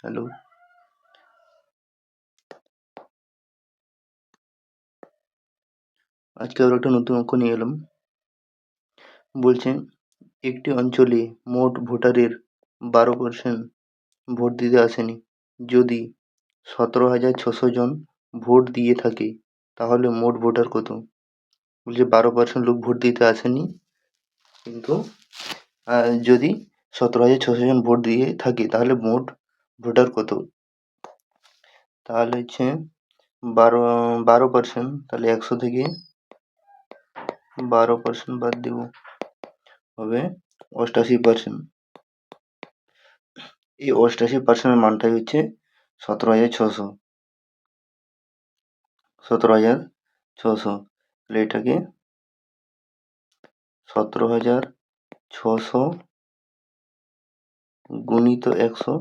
Hello, আজকে আবার একটা নতুন অঙ্ক নিয়ে এলাম। বলছে একটি অঞ্চলে মোট ভোটারের 12% ভোট দিতে আসেনি। যদি 17,600 জন ভোট দিয়ে থাকে তাহলে মোট ভোটার কত? বলছে 12% লোক ভোট দিতে আসেনি, কিন্তু যদি 17,600 জন ভোট দিয়ে থাকে তাহলে মোট ভোটার কত? তাহলে হচ্ছে 12%, তাহলে 100 থেকে 12% বাদ দেব, হবে 88%। এই 88%-এর মানটাই হচ্ছে 17,600। 17,600, তাহলে এটাকে 17,600 গুণিত 100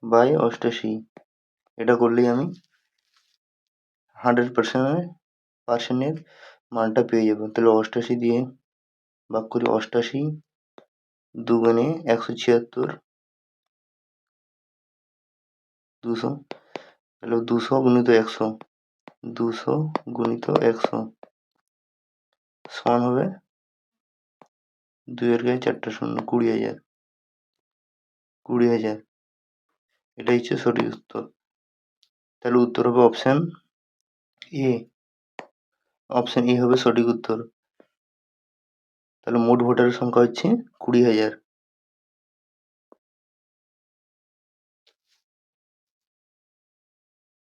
বাই 88, এটা করলেই আমি 100%-এর মানটা পেয়ে যাবো। তাহলে 88 দিয়ে ভাগ করি, 88 দুগুণে 176, 200, তাহলে 200 গুণিত 100, 200 গুণিত 100 সমান হবে 2 এর গায়ে 4টা শূন্য, 20,000। 20,000, এটাই হচ্ছে সঠিক উত্তর। তাহলে উত্তর হবে অপশান এ। অপশান এ হবে সঠিক উত্তর। তাহলে মোট ভোটারের সংখ্যা হচ্ছে 20,000।